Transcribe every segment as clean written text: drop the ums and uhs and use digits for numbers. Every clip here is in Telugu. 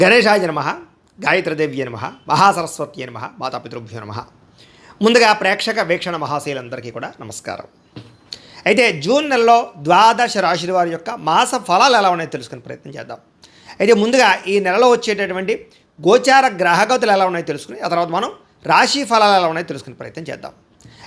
గణేశాయ నమః, గాయత్రీదేవ్యే నమః, మహాసరస్వత్యే నమః, మాతాపితృభ్యో నమః. ముందుగా ప్రేక్షక వీక్షణ మహాశీలందరికీ కూడా నమస్కారం. అయితే జూన్ నెలలో ద్వాదశ రాశుల వారి యొక్క మాస ఫలాలు ఎలా ఉన్నాయో తెలుసుకునే ప్రయత్నం చేద్దాం. అయితే ముందుగా ఈ నెలలో వచ్చేటటువంటి గోచార గ్రహగతులు ఎలా ఉన్నాయో తెలుసుకుని ఆ తర్వాత మనం రాశి ఫలాలు ఎలా ఉన్నాయో తెలుసుకునే ప్రయత్నం చేద్దాం.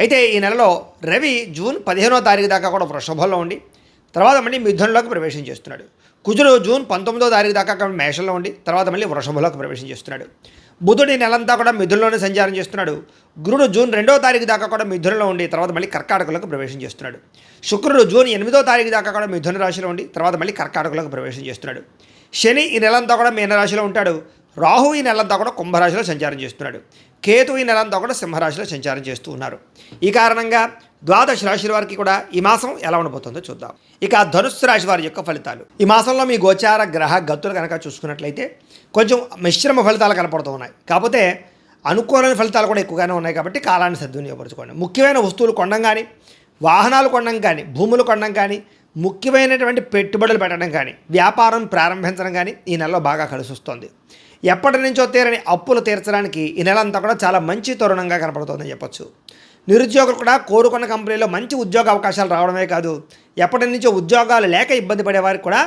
అయితే ఈ నెలలో రవి జూన్ 15వ తారీఖు దాకా కూడా వృషభంలో ఉండి తర్వాత మళ్ళీ మిథునంలోకి ప్రవేశం చేస్తున్నాడు. కుజుడు జూన్ 19వ తారీఖు దాకా మేషంలో ఉండి తర్వాత మళ్ళీ వృషభంలోకి ప్రవేశం చేస్తున్నాడు. బుధుడు ఈ నెలంతా కూడా మిథునంలోనే సంచారం చేస్తున్నాడు. గురుడు జూన్ 2వ తారీఖు దాకా కూడా మిథునంలో ఉండి తర్వాత మళ్ళీ కర్కాటకంలోకి ప్రవేశం చేస్తున్నాడు. శుక్రుడు జూన్ 8వ తారీఖు దాకా కూడా మిథున రాశిలో ఉండి తర్వాత మళ్ళీ కర్కాటకంలోకి ప్రవేశం చేస్తున్నాడు. శని ఈ నెలంతా కూడా మీనరాశిలో ఉంటాడు. రాహు ఈ నెలంతా కూడా కుంభరాశిలో సంచారం చేస్తున్నాడు. కేతు ఈ నెలంతా కూడా సింహరాశిలో సంచారం చేస్తూ ఉన్నారు. ఈ కారణంగా ద్వాదశ రాశుల వారికి కూడా ఈ మాసం ఎలా ఉండబోతుందో చూద్దాం. ఇక ధనుస్సు రాశి వారి యొక్క ఫలితాలు. ఈ మాసంలో మీ గోచార గ్రహ గతులు కనుక చూసుకున్నట్లయితే కొంచెం మిశ్రమ ఫలితాలు కనపడుతూ ఉన్నాయి. కాకపోతే అనుకూలమైన ఫలితాలు కూడా ఎక్కువగానే ఉన్నాయి కాబట్టి కాలాన్ని సద్వినియోగపరచుకోండి. ముఖ్యమైన వస్తువులు కొనడం కానీ, వాహనాలు కొనడం కానీ, భూములు కొనడం కానీ, ముఖ్యమైనటువంటి పెట్టుబడులు పెట్టడం కానీ, వ్యాపారం ప్రారంభించడం కానీ ఈ నెలలో బాగా కలిసి వస్తుంది. ఎప్పటి నుంచో తీరని అప్పులు తీర్చడానికి ఈ నెల అంతా కూడా చాలా మంచి తరుణంగా కనపడుతుందని చెప్పొచ్చు. నిరుద్యోగులు కూడా కోరుకున్న కంపెనీలో మంచి ఉద్యోగ అవకాశాలు రావడమే కాదు, ఎప్పటి నుంచో ఉద్యోగాలు లేక ఇబ్బంది పడే వారికి కూడా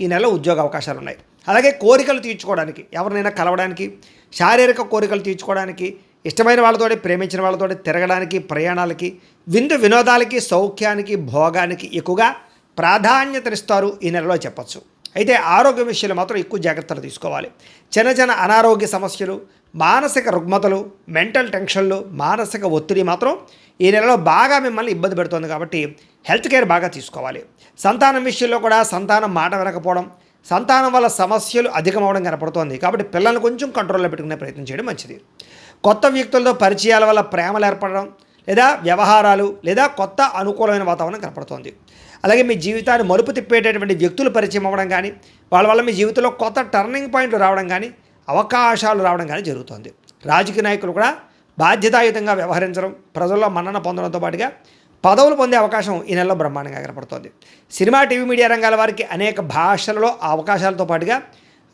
ఈ నెలలో ఉద్యోగ అవకాశాలు ఉన్నాయి. అలాగే కోరికలు తీర్చుకోవడానికి, ఎవరినైనా కలవడానికి, శారీరక కోరికలు తీర్చుకోవడానికి, ఇష్టమైన వాళ్ళతోటి ప్రేమించిన వాళ్ళతోటి తిరగడానికి, ప్రయాణాలకి, విందు వినోదాలకి, సౌఖ్యానికి, భోగానికి ఎక్కువగా ప్రాధాన్యతనిస్తారు ఈ నెలలో చెప్పచ్చు. అయితే ఆరోగ్య విషయంలో మాత్రం ఎక్కువ జాగ్రత్తలు తీసుకోవాలి. చిన్న చిన్న అనారోగ్య సమస్యలు, మానసిక రుగ్మతలు, మెంటల్ టెన్షన్లు, మానసిక ఒత్తిడి మాత్రం ఈ నెలలో బాగా మిమ్మల్ని ఇబ్బంది పెడుతుంది కాబట్టి హెల్త్ కేర్ బాగా తీసుకోవాలి. సంతానం విషయంలో కూడా సంతానం మాట వినకపోవడం, సంతానం వల్ల సమస్యలు అధికమవడం కనపడుతోంది కాబట్టి పిల్లల్ని కొంచెం కంట్రోల్లో పెట్టుకునే ప్రయత్నం చేయడం మంచిది. కొత్త వ్యక్తులతో పరిచయాల వల్ల ప్రేమలు ఏర్పడడం లేదా వ్యవహారాలు లేదా కొత్త అనుకూలమైన వాతావరణం కనపడుతోంది. అలాగే మీ జీవితాన్ని మలుపు తిప్పేటటువంటి వ్యక్తులు పరిచయం అవ్వడం కానీ, వాళ్ళ వల్ల మీ జీవితంలో కొత్త టర్నింగ్ పాయింట్లు రావడం కానీ, అవకాశాలు రావడం కానీ జరుగుతుంది. రాజకీయ నాయకులు కూడా బాధ్యతాయుతంగా వ్యవహరించడం, ప్రజల్లో మన్నన పొందడంతో పాటుగా పదవులు పొందే అవకాశం ఈ నెలలో బ్రహ్మాండంగా కనపడుతోంది. సినిమా టీవీ మీడియా రంగాల వారికి అనేక భాషలలో ఆ అవకాశాలతో పాటుగా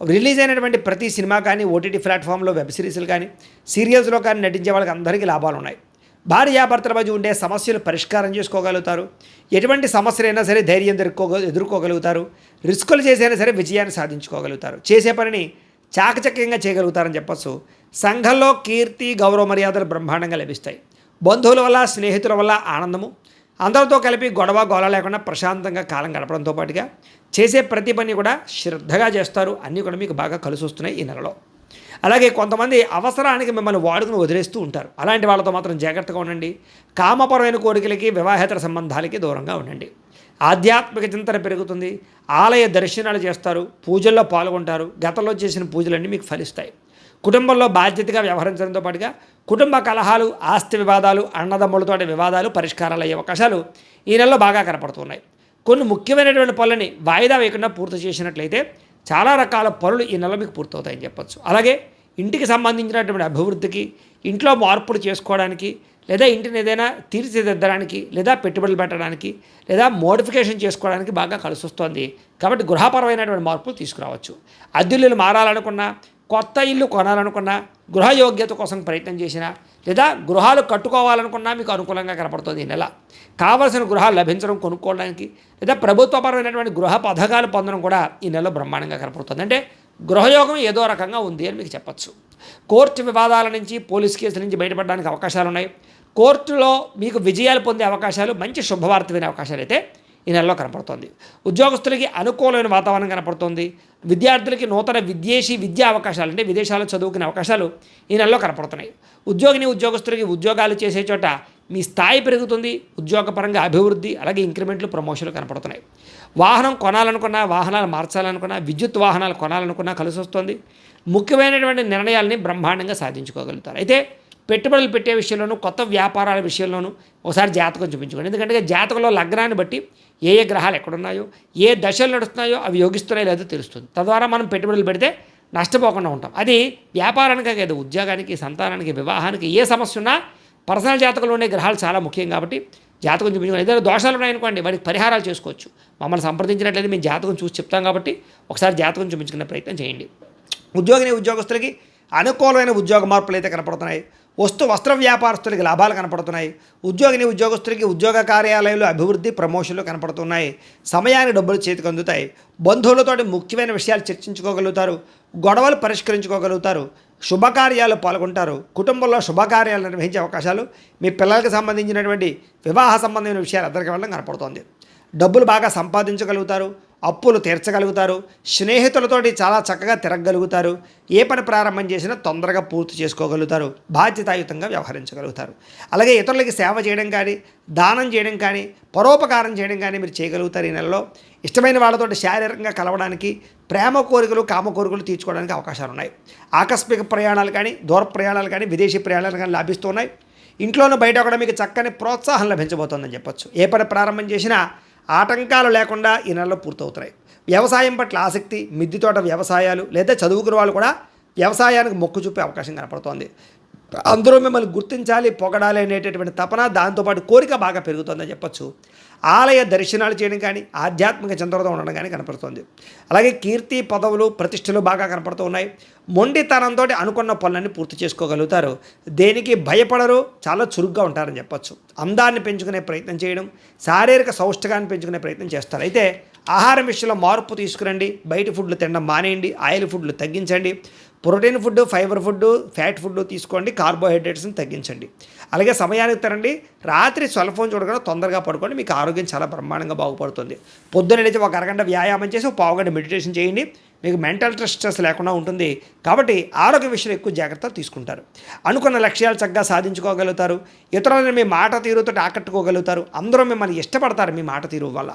రిలీజ్ అయినటువంటి ప్రతి సినిమా కానీ, ఓటీటీ ప్లాట్ఫామ్లో వెబ్ సిరీస్లు కానీ, సీరియల్స్లో కానీ నటించే వాళ్ళకి అందరికీ లాభాలు ఉన్నాయి. భార్యాభర్తల మధ్య ఉండే సమస్యలు పరిష్కారం చేసుకోగలుగుతారు. ఎటువంటి సమస్యలైనా సరే ధైర్యం ఎదుర్కోగలుగుతారు. రిస్కులు చేసైనా సరే విజయాన్ని సాధించుకోగలుగుతారు. చేసే పనిని చాకచక్యంగా చేయగలుగుతారని చెప్పచ్చు. సంఘంలో కీర్తి, గౌరవ మర్యాదలు బ్రహ్మాండంగా లభిస్తాయి. బంధువుల వల్ల, స్నేహితుల వల్ల ఆనందము, అందరితో కలిపి గొడవ గోల లేకుండా ప్రశాంతంగా కాలం గడపడంతో పాటుగా చేసే ప్రతి పని కూడా శ్రద్ధగా చేస్తారు. అన్నీ కూడా మీకు బాగా కలిసి వస్తున్నాయి ఈ నెలలో. అలాగే కొంతమంది అవసరానికి మిమ్మల్ని వాడుకుని వదిలేస్తూ ఉంటారు. అలాంటి వాళ్ళతో మాత్రం జాగ్రత్తగా ఉండండి. కామపరమైన కోరికలకి, వివాహేతర సంబంధాలకి దూరంగా ఉండండి. ఆధ్యాత్మిక చింతన పెరుగుతుంది. ఆలయ దర్శనాలు చేస్తారు, పూజల్లో పాల్గొంటారు. గతంలో చేసిన పూజలన్నీ మీకు ఫలిస్తాయి. కుటుంబంలో బాధ్యతగా వ్యవహరించడంతో పాటుగా కుటుంబ కలహాలు, ఆస్తి వివాదాలు, అన్నదమ్ములతోటి వివాదాలు పరిష్కారాలు అయ్యే అవకాశాలు ఈ నెలలో బాగా కనపడుతున్నాయి. కొన్ని ముఖ్యమైనటువంటి పనులని వాయిదా వేయకుండా పూర్తి చేసినట్లయితే చాలా రకాల పనులు ఈ నెల మీకు పూర్తవుతాయని చెప్పచ్చు. అలాగే ఇంటికి సంబంధించినటువంటి అభివృద్ధికి, ఇంట్లో మార్పులు చేసుకోవడానికి, లేదా ఇంటిని ఏదైనా తీర్చిదిద్దడానికి, లేదా పెట్టుబడులు పెట్టడానికి, లేదా మోడిఫికేషన్ చేసుకోవడానికి బాగా కలిసి వస్తుంది. కాబట్టి గృహపరమైనటువంటి మార్పులు తీసుకురావచ్చు. అద్దెలు మారాలనుకున్నా, కొత్త ఇల్లు కొనాలనుకున్నా, గృహయోగ్యత కోసం ప్రయత్నం చేసినా, లేదా గృహాలు కట్టుకోవాలనుకున్నా మీకు అనుకూలంగా కనపడుతుంది ఈ నెల. కావలసిన గృహాలు లభించడం, కొనుక్కోవడానికి, లేదా ప్రభుత్వపరమైనటువంటి గృహ పథకాలు పొందడం కూడా ఈ నెలలో బ్రహ్మాండంగా కనపడుతుంది. అంటే గృహయోగం ఏదో రకంగా ఉంది అని మీకు చెప్పచ్చు. కోర్టు వివాదాల నుంచి, పోలీస్ కేసుల నుంచి బయటపడడానికి అవకాశాలు ఉన్నాయి. కోర్టులో మీకు విజయాలు పొందే అవకాశాలు, మంచి శుభవార్త వినే అవకాశాలు అయితే ఈ నెలలో కనపడుతుంది. ఉద్యోగస్తులకి అనుకూలమైన వాతావరణం కనపడుతుంది. విద్యార్థులకి నూతన విదేశీ విద్యా అవకాశాలు, అంటే విదేశాల్లో చదువుకునే అవకాశాలు ఈ నెలలో కనపడుతున్నాయి. ఉద్యోగస్తులకి ఉద్యోగాలు చేసే చోట మీ స్థాయి పెరుగుతుంది. ఉద్యోగపరంగా అభివృద్ధి, అలాగే ఇంక్రిమెంట్లు, ప్రమోషన్లు కనపడుతున్నాయి. వాహనం కొనాలనుకున్నా, వాహనాలు మార్చాలనుకున్నా, విద్యుత్ వాహనాలు కొనాలనుకున్నా కలిసి వస్తుంది. ముఖ్యమైనటువంటి నిర్ణయాలని బ్రహ్మాండంగా సాధించుకోగలుగుతారు. అయితే పెట్టుబడులు పెట్టే విషయంలోనూ, కొత్త వ్యాపారాల విషయంలోనూ ఒకసారి జాతకం చూపించుకోండి. ఎందుకంటే జాతకంలో లగ్నాన్ని బట్టి ఏ ఏ గ్రహాలు ఎక్కడున్నాయో, ఏ దశలు నడుస్తున్నాయో అవి యోగిస్తున్నాయో లేదో తెలుస్తుంది. తద్వారా మనం పెట్టుబడులు పెడితే నష్టపోకుండా ఉంటాం. అది వ్యాపారానికే కాదు, ఉద్యోగానికి, సంతానానికి, వివాహానికి ఏ సమస్య ఉన్నా పర్సనల్ జాతకంలో ఉండే గ్రహాలు చాలా ముఖ్యం కాబట్టి జాతకం చూపించుకోండి. ఏదైనా దోషాలు ఉన్నాయనుకోండి, వాటికి పరిహారాలు చేసుకోవచ్చు. మమ్మల్ని సంప్రదించినట్లయితే మేము జాతకం చూసి చెప్తాం కాబట్టి ఒకసారి జాతకం చూపించుకునే ప్రయత్నం చేయండి. ఉద్యోగస్తులకి అనుకూలమైన ఉద్యోగ మార్పులు అయితే కనపడుతున్నాయి. వస్త్ర వ్యాపారస్తులకి లాభాలు కనపడుతున్నాయి. ఉద్యోగస్తులకి ఉద్యోగ కార్యాలయాలు అభివృద్ధి ప్రమోషన్లు కనపడుతున్నాయి. సమయానికి డబ్బులు చేతికి అందుతాయి. బంధువులతో ముఖ్యమైన విషయాలు చర్చించుకోగలుగుతారు. గొడవలు పరిష్కరించుకోగలుగుతారు. శుభకార్యాలు పాల్గొంటారు. కుటుంబంలో శుభకార్యాలు నిర్వహించే అవకాశాలు, మీ పిల్లలకు సంబంధించినటువంటి వివాహ సంబంధమైన విషయాలు అందరికీ వెళ్ళడం కనపడుతోంది. డబ్బులు బాగా సంపాదించగలుగుతారు. అప్పులు తీర్చగలుగుతారు. స్నేహితులతోటి చాలా చక్కగా తిరగగలుగుతారు. ఏ పని ప్రారంభం చేసినా తొందరగా పూర్తి చేసుకోగలుగుతారు. బాధ్యతాయుతంగా వ్యవహరించగలుగుతారు. అలాగే ఇతరులకి సేవ చేయడం కానీ, దానం చేయడం కానీ, పరోపకారం చేయడం కానీ మీరు చేయగలుగుతారు. ఈ నెలలో ఇష్టమైన వాళ్ళతో శారీరకంగా కలవడానికి, ప్రేమ కోరికలు కామ కోరికలు తీర్చుకోవడానికి అవకాశాలు ఉన్నాయి. ఆకస్మిక ప్రయాణాలు కానీ, దూర ప్రయాణాలు కానీ, విదేశీ ప్రయాణాలు కానీ లభిస్తున్నాయి. ఇంట్లోనూ బయట కూడా మీకు చక్కని ప్రోత్సాహం లభించబోతోందని చెప్పొచ్చు. ఏ పని ప్రారంభం చేసినా ఆటంకాలు లేకుండా ఈ నెలలో పూర్తవుతాయి. వ్యవసాయం పట్ల ఆసక్తి, మిద్దె తోట వ్యవసాయాలు లేదా చదువుకున్న వాళ్ళు కూడా వ్యవసాయానికి మొక్కు చూపే అవకాశం కనపడుతోంది. అందరూ మిమ్మల్ని గుర్తించాలి, పొగడాలి అనేటటువంటి తపన, దాంతోపాటు కోరిక బాగా పెరుగుతుందని చెప్పొచ్చు. ఆలయ దర్శనాలు చేయడం కానీ, ఆధ్యాత్మిక చింతనతో ఉండడం కానీ కనపడుతుంది. అలాగే కీర్తి, పదవులు, ప్రతిష్టలు బాగా కనపడుతూ ఉన్నాయి. మొండితనంతో అనుకున్న పనులన్నీ పూర్తి చేసుకోగలుగుతారు. దేనికి భయపడరు, చాలా చురుగ్గా ఉంటారని చెప్పొచ్చు. అందాన్ని పెంచుకునే ప్రయత్నం చేయడం, శారీరక సౌష్ఠగాన్ని పెంచుకునే ప్రయత్నం చేస్తారు. అయితే ఆహారం విషయంలో మార్పు తీసుకురండి. బయట ఫుడ్లు తినడం మానేయండి. ఆయిల్ ఫుడ్లు తగ్గించండి. Protein food, fibre food, fat food తీసుకోండి. కార్బోహైడ్రేట్స్ని తగ్గించండి. అలాగే సమయానికి తినండి. రాత్రి సెల్ ఫోన్ చూడకుండా తొందరగా పడుకోండి. మీకు ఆరోగ్యం చాలా బ్రహ్మాండంగా బాగుపడుతుంది. పొద్దున్న లేచి ఒక అరగంట వ్యాయామం చేసి ఒక పావుగంట మెడిటేషన్ చేయండి. మీకు మెంటల్ స్ట్రెస్ లేకుండా ఉంటుంది. కాబట్టి ఆరోగ్య విషయంలో ఎక్కువ జాగ్రత్తలు తీసుకుంటారు. అనుకున్న లక్ష్యాలు చక్కగా సాధించుకోగలుగుతారు. ఇతరులను మీ మాట తీరుతో ఆకట్టుకోగలుగుతారు. అందరూ మిమ్మల్ని ఇష్టపడతారు మీ మాట తీరు వల్ల.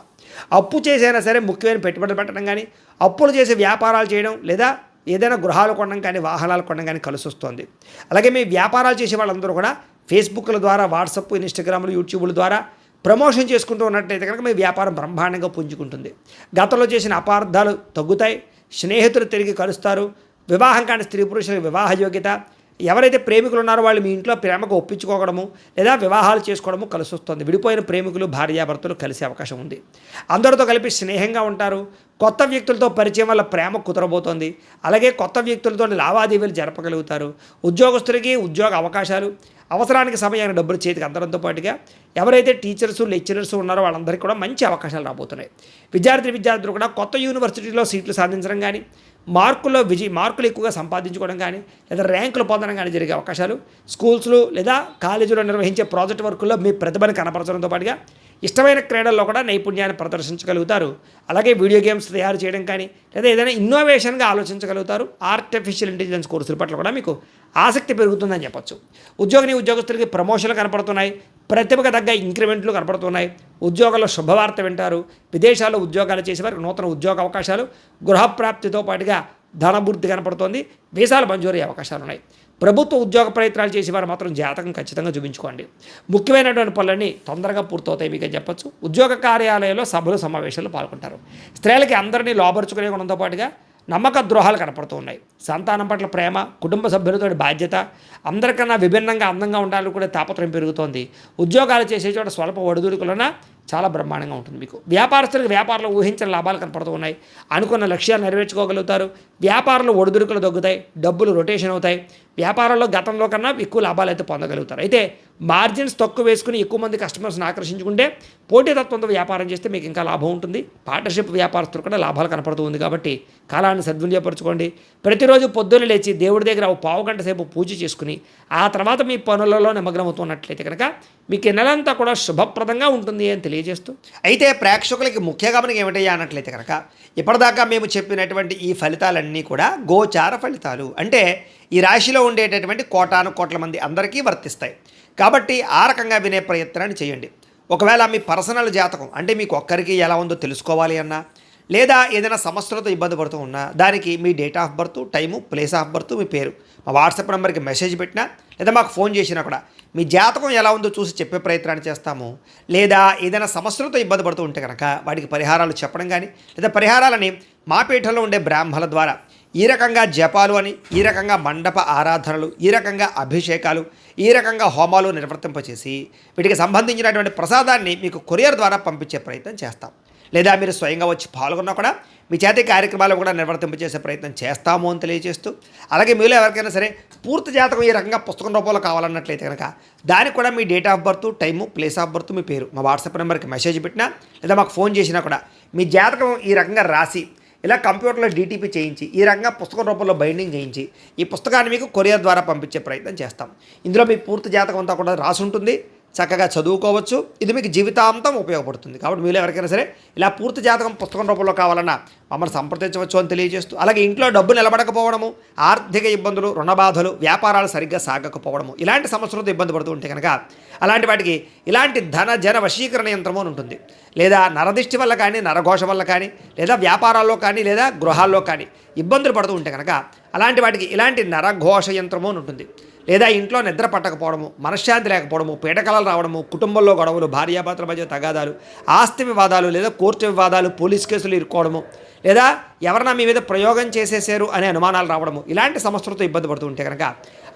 అప్పు చేసైనా సరే ముఖ్యమైన పెట్టుబడులు పెట్టడం కానీ, అప్పులు చేసి వ్యాపారాలు చేయడం లేదా ఏదైనా గృహాలు కొనడం కానీ, వాహనాలు కొనడం కానీ కలిసి వస్తుంది. అలాగే మీ వ్యాపారాలు చేసే వాళ్ళందరూ కూడా ఫేస్బుక్ల ద్వారా, వాట్సాప్, ఇన్స్టాగ్రామ్లు, యూట్యూబ్ల ద్వారా ప్రమోషన్ చేసుకుంటూ ఉన్నట్లయితే కనుక మీ వ్యాపారం బ్రహ్మాండంగా పుంజుకుంటుంది. గతంలో చేసిన అపార్థాలు తగ్గుతాయి. స్నేహితులు తిరిగి కలుస్తారు. వివాహం కాని స్త్రీ పురుషులకు వివాహ యోగ్యత, ఎవరైతే ప్రేమికులు ఉన్నారో వాళ్ళు మీ ఇంట్లో ప్రేమకు ఒప్పించుకోవడము లేదా వివాహాలు చేసుకోవడము కలిసి వస్తుంది. విడిపోయిన ప్రేమికులు, భార్యాభర్తలు కలిసే అవకాశం ఉంది. అందరితో కలిపి స్నేహంగా ఉంటారు. కొత్త వ్యక్తులతో పరిచయం వల్ల ప్రేమ కుదరబోతోంది. అలాగే కొత్త వ్యక్తులతో లావాదేవీలు జరపగలుగుతారు. ఉద్యోగస్తులకి ఉద్యోగ అవకాశాలు, అవసరానికి సమయానికి డబ్బులు చేతికి అందడంతో పాటుగా ఎవరైతే టీచర్స్, లెక్చరర్స్ ఉన్నారో వాళ్ళందరికీ కూడా మంచి అవకాశాలు రాబోతున్నాయి. విద్యార్థులు కూడా కొత్త యూనివర్సిటీలో సీట్లు సాధించడం కానీ, మార్కులు ఎక్కువగా సంపాదించుకోవడం కానీ లేదా ర్యాంకులు పొందడం కానీ జరిగే అవకాశాలు, స్కూల్స్లో లేదా కాలేజీలో నిర్వహించే ప్రాజెక్ట్ వర్కుల్లో మీ ప్రతిభను కనపరచడంతో పాటుగా ఇష్టమైన క్రీడల్లో కూడా నైపుణ్యాన్ని ప్రదర్శించగలుగుతారు. అలాగే వీడియో గేమ్స్ తయారు చేయడం కానీ లేదా ఏదైనా ఇన్నోవేషన్గా ఆలోచించగలుగుతారు. ఆర్టిఫిషియల్ ఇంటెలిజెన్స్ కోర్సుల పట్ల కూడా మీకు ఆసక్తి పెరుగుతుందని చెప్పొచ్చు. ఉద్యోగస్తులకి ప్రమోషన్లు కనపడుతున్నాయి. ప్రతిభకు తగ్గ ఇంక్రిమెంట్లు కనపడుతున్నాయి. ఉద్యోగాల్లో శుభవార్త వింటారు. విదేశాల్లో ఉద్యోగాలు చేసేవారికి నూతన ఉద్యోగ అవకాశాలు, గృహప్రాప్తితో పాటుగా ధనభృద్ధి కనపడుతోంది. వీసాలు మంజూరు అయ్యే అవకాశాలు ఉన్నాయి. ప్రభుత్వ ఉద్యోగ ప్రయత్నాలు చేసేవారు మాత్రం జాతకం ఖచ్చితంగా చూపించుకోండి. ముఖ్యమైనటువంటి పనులన్నీ తొందరగా పూర్తవుతాయి మీకు చెప్పొచ్చు. ఉద్యోగ కార్యాలయంలో సభలు, సమావేశాలు పాల్గొంటారు. స్త్రీలకి అందరినీ లోపరుచుకునే గుణంతో పాటుగా నమ్మక ద్రోహాలు కనపడుతూ ఉన్నాయి. సంతానం పట్ల ప్రేమ, కుటుంబ సభ్యులతో బాధ్యత, అందరికన్నా విభిన్నంగా అందంగా ఉండాలని కూడా తాపత్రయం పెరుగుతోంది. ఉద్యోగాలు చేసే చోట స్వల్ప ఒడిదుడుకులన్నా చాలా బ్రహ్మాండంగా ఉంటుంది మీకు. వ్యాపారస్తులకు వ్యాపారంలో ఊహించిన లాభాలు కనపడుతూ ఉన్నాయి. అనుకున్న లక్ష్యాలు నెరవేర్చుకోగలుగుతారు. వ్యాపారంలో ఒడిదుడుకులు తగ్గుతాయి. డబ్బులు రొటేషన్ అవుతాయి. వ్యాపారంలో గతంలో కన్నా ఎక్కువ లాభాలు అయితే పొందగలుగుతారు. అయితే మార్జిన్స్ తక్కువ వేసుకుని ఎక్కువ మంది కస్టమర్స్ని ఆకర్షించుకుంటే, పోటీతత్వంతో వ్యాపారం చేస్తే మీకు ఇంకా లాభం ఉంటుంది. పార్ట్నర్షిప్ వ్యాపారస్తులు కూడా లాభాలు కనపడుతూ ఉంది. కాబట్టి కాలాన్ని సద్వినియోగపరచుకోండి. ప్రతిరోజు పొద్దున్న లేచి దేవుడి దగ్గర ఒక పావుగంట సేపు పూజ చేసుకుని ఆ తర్వాత మీ పనులలో నిమగ్నమవుతున్నట్లయితే కనుక మీకు ఈ నెలంతా కూడా శుభప్రదంగా ఉంటుంది అని తెలియజేస్తూ, అయితే ప్రేక్షకులకి ముఖ్య గమనిక ఏమిటయ్యా అన్నట్లయితే కనుక ఇప్పటిదాకా మేము చెప్పినటువంటి ఈ ఫలితాలన్నీ కూడా గోచార ఫలితాలు. అంటే ఈ రాశిలో ఉండేటటువంటి కోట్ల మంది అందరికీ వర్తిస్తాయి. కాబట్టి ఆ రకంగా వినే ప్రయత్నాన్ని చేయండి. ఒకవేళ మీ పర్సనల్ జాతకం అంటే మీకు ఒక్కరికి ఎలా ఉందో తెలుసుకోవాలి అన్నా, లేదా ఏదైనా సమస్యలతో ఇబ్బంది పడుతూ ఉన్నా, దానికి మీ date of birth, time, place of birth, మీ పేరు మా వాట్సాప్ నెంబర్కి మెసేజ్ పెట్టినా లేదా మాకు ఫోన్ చేసినా కూడా మీ జాతకం ఎలా ఉందో చూసి చెప్పే ప్రయత్నాన్ని చేస్తాము. లేదా ఏదైనా సమస్యలతో ఇబ్బంది పడుతూ ఉంటే కనుక వాటికి పరిహారాలు చెప్పడం కానీ లేదా పరిహారాలని మా పీఠంలో ఉండే బ్రాహ్మణుల ద్వారా ఈ రకంగా జపాలు అని, ఈ రకంగా మండప ఆరాధనలు, ఈ రకంగా అభిషేకాలు, ఈ రకంగా హోమాలు నిర్వర్తింపచేసి వీటికి సంబంధించినటువంటి ప్రసాదాన్ని మీకు కొరియర్ ద్వారా పంపించే ప్రయత్నం చేస్తాం. లేదా మీరు స్వయంగా వచ్చి పాల్గొన్నా కూడా మీ చేత ఈ కార్యక్రమాలు కూడా నిర్వర్తింపజేసే ప్రయత్నం చేస్తాము అని తెలియజేస్తూ, అలాగే మీలో ఎవరికైనా సరే పూర్తి జాతకం ఈ రకంగా పుస్తకం రూపంలో కావాలన్నట్లయితే కనుక దానికి కూడా మీ date of birth, time, place of birth, మీ పేరు మా వాట్సాప్ నెంబర్కి మెసేజ్ పెట్టినా లేదా మాకు ఫోన్ చేసినా కూడా మీ జాతకం ఈ రకంగా రాసి ఇలా కంప్యూటర్లో డీటీపీ చేయించి ఈ రకంగా పుస్తకం రూపంలో బైండింగ్ చేయించి ఈ పుస్తకాన్ని మీకు కొరియర్ ద్వారా పంపించే ప్రయత్నం చేస్తాం. ఇందులో మీ పూర్తి జాతకం అంతా కూడా రాసి ఉంటుంది, చక్కగా చదువుకోవచ్చు. ఇది మీకు జీవితాంతం ఉపయోగపడుతుంది. కాబట్టి మీరు ఎవరికైనా సరే ఇలా పూర్తి జాతకం పుస్తకం రూపంలో కావాలన్నా మమ్మల్ని సంప్రదించవచ్చు అని తెలియజేస్తూ, అలాగే ఇంట్లో డబ్బు నిలబడకపోవడము, ఆర్థిక ఇబ్బందులు, రుణ బాధలు, వ్యాపారాలు సరిగ్గా సాగకపోవడము, ఇలాంటి సమస్యలతో ఇబ్బంది పడుతూ ఉంటే కనుక అలాంటి వాటికి ఇలాంటి ధన జన వశీకరణ యంత్రము అని ఉంటుంది. లేదా నరదిష్టి వల్ల కానీ, నరఘోష వల్ల కానీ, లేదా వ్యాపారాల్లో కానీ, లేదా గృహాల్లో కానీ ఇబ్బందులు పడుతూ ఉంటే కనుక అలాంటి వాటికి ఇలాంటి నరఘోష యంత్రము అని ఉంటుంది. లేదా ఇంట్లో నిద్ర పట్టకపోవడము, మనశ్శాంతి లేకపోవడము, పీడకలలు రావడము, కుటుంబంలో గొడవలు, భార్యాభర్తల మధ్య తగాదాలు, ఆస్తి వివాదాలు, లేదా కోర్టు వివాదాలు, పోలీస్ కేసులు ఇరుక్కోవడము, లేదా ఎవరైనా మీ మీద ప్రయోగం చేసేసారు అనే అనుమానాలు రావడము, ఇలాంటి సమస్యలతో ఇబ్బంది పడుతూ ఉంటే కనుక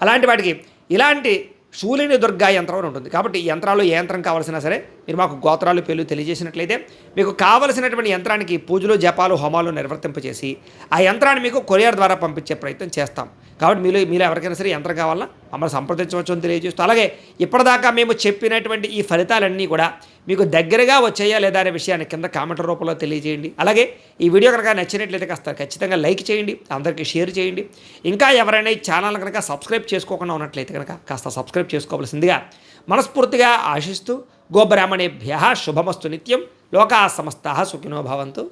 అలాంటి వాటికి ఇలాంటి శూలిని దుర్గా యంత్రం అని ఉంటుంది. కాబట్టి ఈ యంత్రాలు ఏ యంత్రం కావాల్సినా సరే మీరు మాకు గోత్రాలు పేర్లు తెలియజేసినట్లయితే మీకు కావలసినటువంటి యంత్రానికి పూజలు, జపాలు, హోమాలు నిర్వర్తింపచేసి ఆ యంత్రాన్ని మీకు కొరియర్ ద్వారా పంపించే ప్రయత్నం చేస్తాం. కాబట్టి మీరు ఎవరికైనా సరే యంత్రం కావాలన్నా మమ్మల్ని సంప్రదించవచ్చు అని తెలియజేస్తూ, అలాగే ఇప్పటిదాకా మేము చెప్పినటువంటి ఈ ఫలితాలన్నీ కూడా మీకు దగ్గరగా వచ్చాయా లేదా అనే విషయాన్ని కింద కామెంట్ రూపంలో తెలియజేయండి. అలాగే ఈ వీడియో కనుక నచ్చినట్లయితే కాస్త ఖచ్చితంగా లైక్ చేయండి, అందరికీ షేర్ చేయండి. ఇంకా ఎవరైనా ఈ ఛానల్ కనుక సబ్స్క్రైబ్ చేసుకోకుండా ఉన్నట్లయితే కనుక కాస్త సబ్స్క్రైబ్ చేసుకోవాల్సిందిగా మనస్ఫూర్తిగా ఆశిస్తూ, గోబ్రాహ్మణేభ్యః శుభమస్తు నిత్యం, లోకాః సమస్తాః సుఖినో భవంతు.